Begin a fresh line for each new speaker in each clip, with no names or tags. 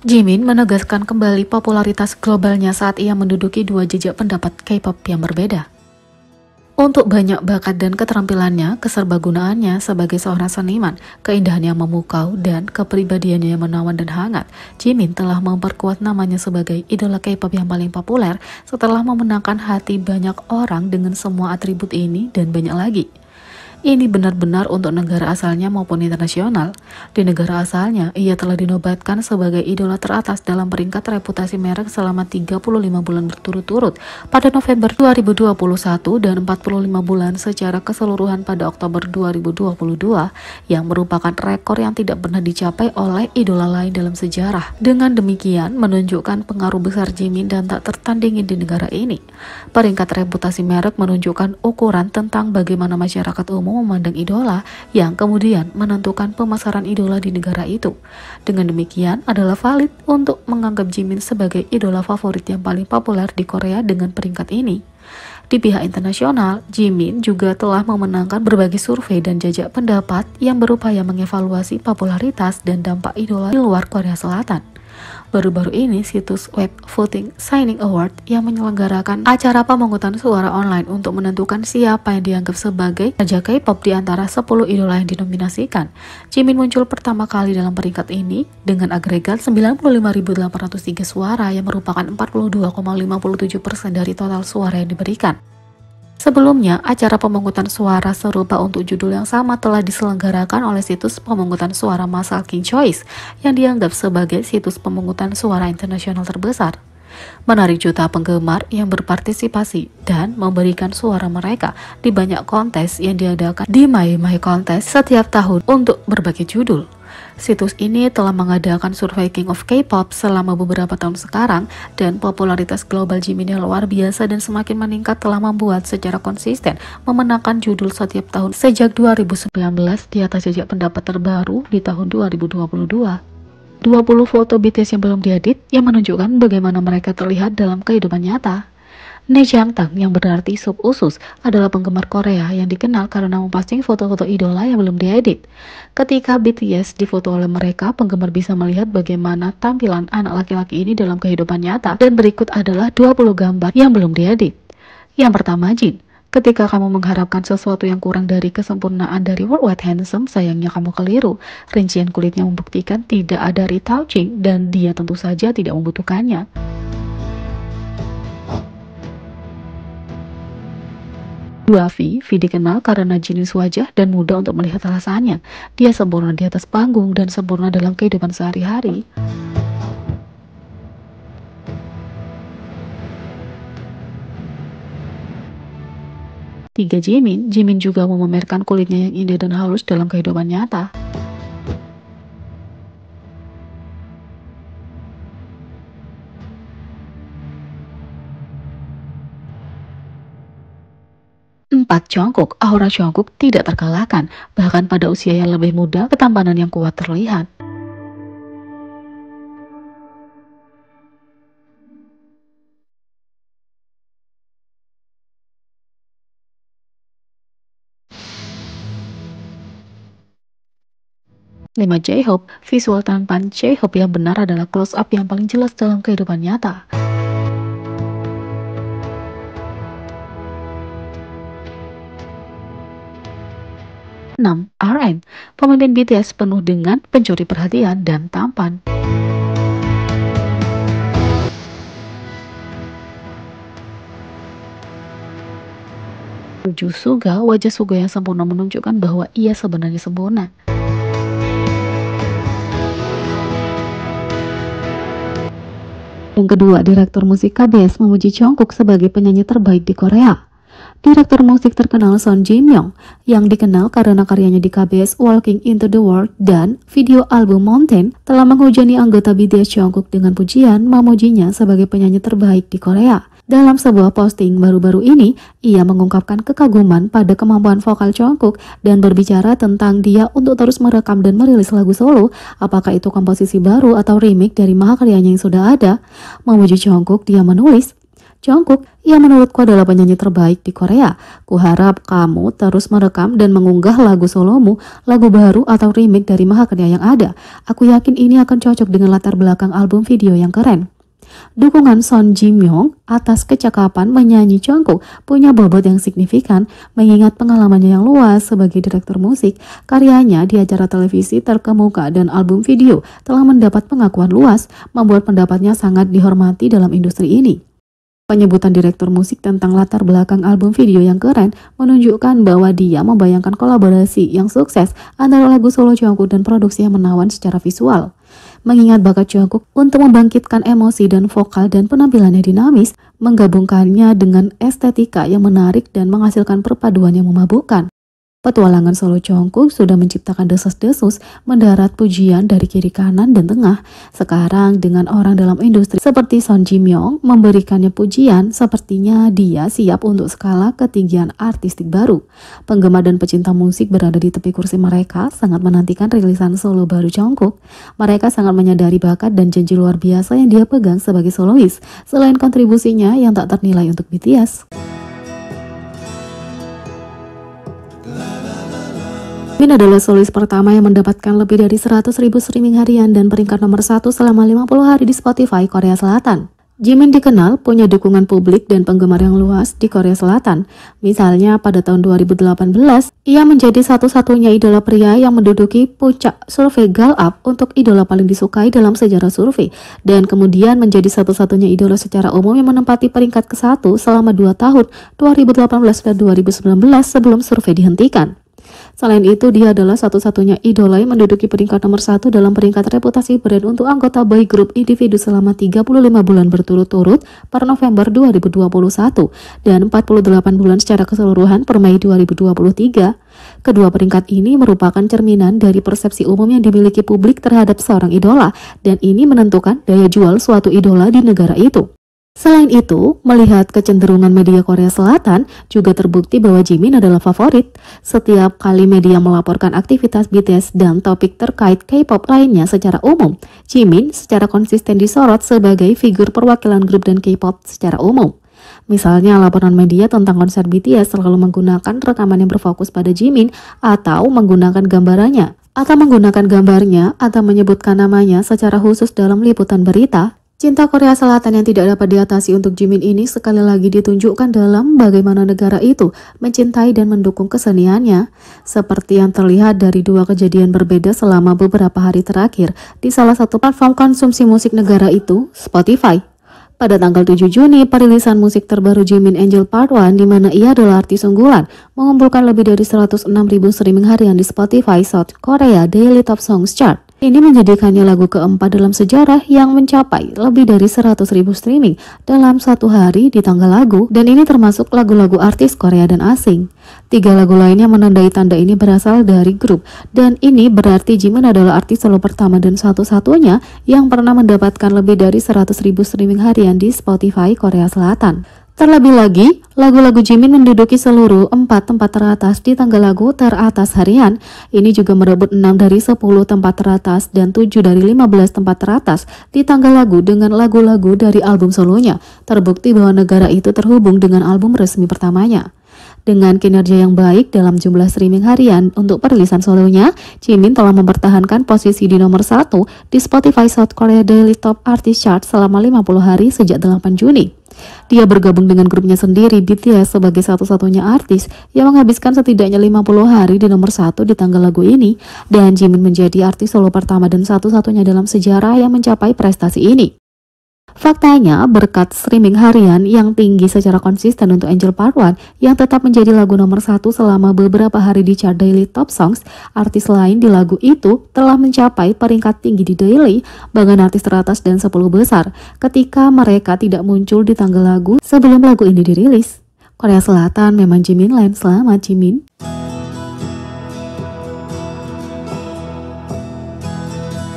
Jimin menegaskan kembali popularitas globalnya saat ia menduduki dua jejak pendapat K-pop yang berbeda. Untuk banyak bakat dan keterampilannya, keserbagunaannya sebagai seorang seniman, keindahan yang memukau, dan kepribadiannya yang menawan dan hangat, Jimin telah memperkuat namanya sebagai idola K-pop yang paling populer setelah memenangkan hati banyak orang dengan semua atribut ini dan banyak lagi. Ini benar-benar untuk negara asalnya maupun internasional. Di negara asalnya, ia telah dinobatkan sebagai idola teratas dalam peringkat reputasi merek selama 35 bulan berturut-turut pada November 2021 dan 45 bulan secara keseluruhan pada Oktober 2022, yang merupakan rekor yang tidak pernah dicapai oleh idola lain dalam sejarah. Dengan demikian, menunjukkan pengaruh besar Jimin dan tak tertandingi di negara ini. Peringkat reputasi merek menunjukkan ukuran tentang bagaimana masyarakat umum memandang idola yang kemudian menentukan pemasaran idola di negara itu. Dengan demikian adalah valid untuk menganggap Jimin sebagai idola favorit yang paling populer di Korea dengan peringkat ini. Di pihak internasional, Jimin juga telah memenangkan berbagai survei dan jajak pendapat yang berupaya mengevaluasi popularitas dan dampak idola di luar Korea Selatan. Baru-baru ini, situs web Voting Signing Award yang menyelenggarakan acara pemungutan suara online untuk menentukan siapa yang dianggap sebagai raja K-pop di antara 10 idola yang dinominasikan. Jimin muncul pertama kali dalam peringkat ini dengan agregat 95.803 suara yang merupakan 42,57% dari total suara yang diberikan. Sebelumnya, acara pemungutan suara serupa untuk judul yang sama telah diselenggarakan oleh situs pemungutan suara massal King Choice yang dianggap sebagai situs pemungutan suara internasional terbesar. Menarik juta penggemar yang berpartisipasi dan memberikan suara mereka di banyak kontes yang diadakan di My Contest setiap tahun untuk berbagai judul. Situs ini telah mengadakan survei King of K-pop selama beberapa tahun sekarang, dan popularitas global Jimin yang luar biasa dan semakin meningkat telah membuat secara konsisten memenangkan judul setiap tahun sejak 2019 di atas jejak pendapat terbaru di tahun 2022. 20 foto BTS yang belum diedit yang menunjukkan bagaimana mereka terlihat dalam kehidupan nyata. Nejangtang, yang berarti sup usus, adalah penggemar Korea yang dikenal karena memposting foto-foto idola yang belum diedit. Ketika BTS difoto oleh mereka, penggemar bisa melihat bagaimana tampilan anak laki-laki ini dalam kehidupan nyata, dan berikut adalah 20 gambar yang belum diedit. Yang pertama, Jin. Ketika kamu mengharapkan sesuatu yang kurang dari kesempurnaan dari Worldwide Handsome, sayangnya kamu keliru. Rincian kulitnya membuktikan tidak ada retouching, dan dia tentu saja tidak membutuhkannya. V dikenal karena jenis wajah dan mudah untuk melihat alasannya. Dia sempurna di atas panggung dan sempurna dalam kehidupan sehari-hari. Jimin juga memamerkan kulitnya yang indah dan halus dalam kehidupan nyata. Jungkook, aura Jungkook tidak terkalahkan, bahkan pada usia yang lebih muda, ketampanan yang kuat terlihat. J-Hope, visual tampan J-Hope yang benar adalah close up yang paling jelas dalam kehidupan nyata. RM, pemimpin BTS penuh dengan pencuri perhatian dan tampan. Suga, wajah Suga yang sempurna menunjukkan bahwa ia sebenarnya sempurna. Yang kedua, direktur musik KBS memuji Jungkook sebagai penyanyi terbaik di Korea. Direktur musik terkenal Son Ji-myung, yang dikenal karena karyanya di KBS Walking Into the World dan video album Mountain, telah menghujani anggota BTS Jungkook dengan pujian memujinya sebagai penyanyi terbaik di Korea. Dalam sebuah posting baru-baru ini, ia mengungkapkan kekaguman pada kemampuan vokal Jungkook dan berbicara tentang dia untuk terus merekam dan merilis lagu solo, apakah itu komposisi baru atau remake dari mahakaryanya yang sudah ada. Memuji Jungkook, dia menulis, Jungkook, yang menurutku adalah penyanyi terbaik di Korea. Kuharap kamu terus merekam dan mengunggah lagu solomu, lagu baru atau remake dari mahakarya yang ada. Aku yakin ini akan cocok dengan latar belakang album video yang keren. Dukungan Son Ji Myung atas kecakapan menyanyi Jungkook punya bobot yang signifikan, mengingat pengalamannya yang luas sebagai direktur musik. Karyanya di acara televisi terkemuka dan album video telah mendapat pengakuan luas, membuat pendapatnya sangat dihormati dalam industri ini. Penyebutan direktur musik tentang latar belakang album video yang keren menunjukkan bahwa dia membayangkan kolaborasi yang sukses antara lagu solo Jungkook dan produksi yang menawan secara visual. Mengingat bakat Jungkook untuk membangkitkan emosi dan vokal dan penampilannya dinamis, menggabungkannya dengan estetika yang menarik dan menghasilkan perpaduan yang memabukkan. Petualangan solo Jungkook sudah menciptakan desas-desus mendarat pujian dari kiri kanan dan tengah. Sekarang dengan orang dalam industri seperti Son Ji Myung memberikannya pujian, sepertinya dia siap untuk skala ketinggian artistik baru. Penggemar dan pecinta musik berada di tepi kursi mereka sangat menantikan rilisan solo baru Jungkook. Mereka sangat menyadari bakat dan janji luar biasa yang dia pegang sebagai solois, selain kontribusinya yang tak ternilai untuk BTS. Jimin adalah solois pertama yang mendapatkan lebih dari 100.000 streaming harian dan peringkat nomor 1 selama 50 hari di Spotify Korea Selatan. Jimin dikenal punya dukungan publik dan penggemar yang luas di Korea Selatan. Misalnya pada tahun 2018, ia menjadi satu-satunya idola pria yang menduduki puncak survei Gallup untuk idola paling disukai dalam sejarah survei, dan kemudian menjadi satu-satunya idola secara umum yang menempati peringkat ke-1 selama 2 tahun, 2018 dan 2019 sebelum survei dihentikan. Selain itu, dia adalah satu-satunya idola yang menduduki peringkat nomor 1 dalam peringkat reputasi brand untuk anggota boy group individu selama 35 bulan berturut-turut per November 2021 dan 48 bulan secara keseluruhan per Mei 2023. Kedua peringkat ini merupakan cerminan dari persepsi umum yang dimiliki publik terhadap seorang idola, dan ini menentukan daya jual suatu idola di negara itu. Selain itu, melihat kecenderungan media Korea Selatan, juga terbukti bahwa Jimin adalah favorit. Setiap kali media melaporkan aktivitas BTS dan topik terkait K-pop lainnya secara umum, Jimin secara konsisten disorot sebagai figur perwakilan grup dan K-pop secara umum. Misalnya, laporan media tentang konser BTS selalu menggunakan rekaman yang berfokus pada Jimin atau menggunakan gambarnya, atau menyebutkan namanya secara khusus dalam liputan berita. Cinta Korea Selatan yang tidak dapat diatasi untuk Jimin ini sekali lagi ditunjukkan dalam bagaimana negara itu mencintai dan mendukung keseniannya, seperti yang terlihat dari dua kejadian berbeda selama beberapa hari terakhir di salah satu platform konsumsi musik negara itu, Spotify. Pada tanggal 7 Juni, perilisan musik terbaru Jimin, Angel Part 1, di mana ia adalah artis unggulan, mengumpulkan lebih dari 106.000 streaming harian di Spotify South Korea Daily Top Songs Chart. Ini menjadikannya lagu keempat dalam sejarah yang mencapai lebih dari 100.000 streaming dalam satu hari di tanggal lagu, dan ini termasuk lagu-lagu artis Korea dan asing. 3 lagu lainnya menandai tanda ini berasal dari grup, dan ini berarti Jimin adalah artis solo pertama dan satu-satunya yang pernah mendapatkan lebih dari 100.000 streaming harian di Spotify Korea Selatan. Terlebih lagi, lagu-lagu Jimin menduduki seluruh 4 tempat teratas di tangga lagu teratas harian. Ini juga merebut 6 dari 10 tempat teratas dan 7 dari 15 tempat teratas di tangga lagu dengan lagu-lagu dari album solonya. Terbukti bahwa negara itu terhubung dengan album resmi pertamanya. Dengan kinerja yang baik dalam jumlah streaming harian untuk perilisan solonya, Jimin telah mempertahankan posisi di nomor 1 di Spotify South Korea Daily Top Artist Chart selama 50 hari sejak 8 Juni. Dia bergabung dengan grupnya sendiri BTS sebagai satu-satunya artis yang menghabiskan setidaknya 50 hari di nomor 1 di tanggal lagu ini, dan Jimin menjadi artis solo pertama dan satu-satunya dalam sejarah yang mencapai prestasi ini. Faktanya, berkat streaming harian yang tinggi secara konsisten untuk Angel Part 1 yang tetap menjadi lagu nomor 1 selama beberapa hari di chart Daily Top Songs, artis lain di lagu itu telah mencapai peringkat tinggi di Daily, bahkan artis teratas dan 10 besar, ketika mereka tidak muncul di tanggal lagu sebelum lagu ini dirilis. Korea Selatan memang Jimin Land. Selamat Jimin.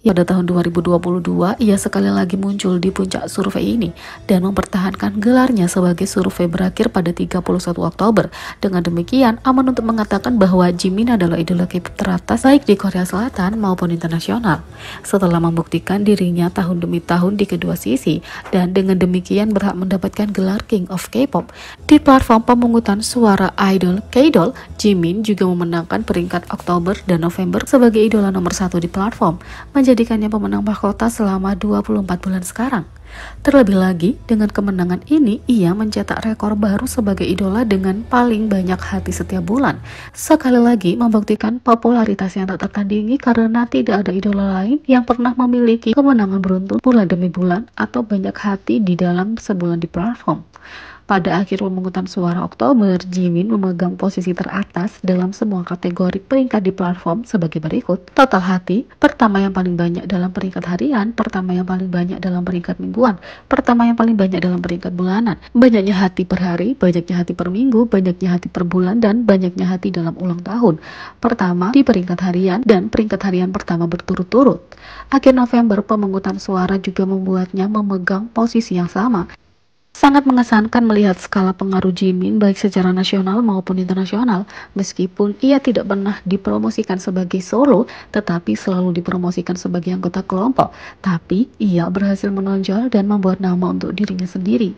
Ya, pada tahun 2022, ia sekali lagi muncul di puncak survei ini dan mempertahankan gelarnya sebagai survei berakhir pada 31 Oktober. Dengan demikian, aman untuk mengatakan bahwa Jimin adalah idola K-pop teratas baik di Korea Selatan maupun internasional. Setelah membuktikan dirinya tahun demi tahun di kedua sisi, dan dengan demikian berhak mendapatkan gelar King of K-pop. Di platform pemungutan suara Idol K-Idol, Jimin juga memenangkan peringkat Oktober dan November sebagai idola nomor 1 di platform, menjadikannya pemenang mahkota selama 24 bulan sekarang. Terlebih lagi, dengan kemenangan ini, ia mencetak rekor baru sebagai idola dengan paling banyak hati setiap bulan. Sekali lagi membuktikan popularitas yang tak tertandingi karena tidak ada idola lain yang pernah memiliki kemenangan beruntun bulan demi bulan atau banyak hati di dalam sebulan di platform. Pada akhir pemungutan suara Oktober, Jimin memegang posisi teratas dalam semua kategori peringkat di platform sebagai berikut. Total hati, pertama yang paling banyak dalam peringkat harian, pertama yang paling banyak dalam peringkat mingguan, pertama yang paling banyak dalam peringkat bulanan, banyaknya hati per hari, banyaknya hati per minggu, banyaknya hati per bulan, dan banyaknya hati dalam ulang tahun. Pertama di peringkat harian dan peringkat harian pertama berturut-turut. Akhir November, pemungutan suara juga membuatnya memegang posisi yang sama. Sangat mengesankan melihat skala pengaruh Jimin baik secara nasional maupun internasional. Meskipun ia tidak pernah dipromosikan sebagai solo, tetapi selalu dipromosikan sebagai anggota kelompok. Tapi ia berhasil menonjol dan membuat nama untuk dirinya sendiri.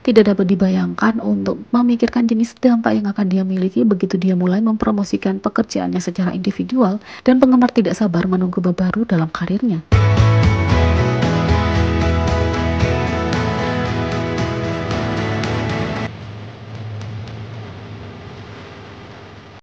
Tidak dapat dibayangkan untuk memikirkan jenis dampak yang akan dia miliki begitu dia mulai mempromosikan pekerjaannya secara individual, dan penggemar tidak sabar menunggu bab baru dalam karirnya.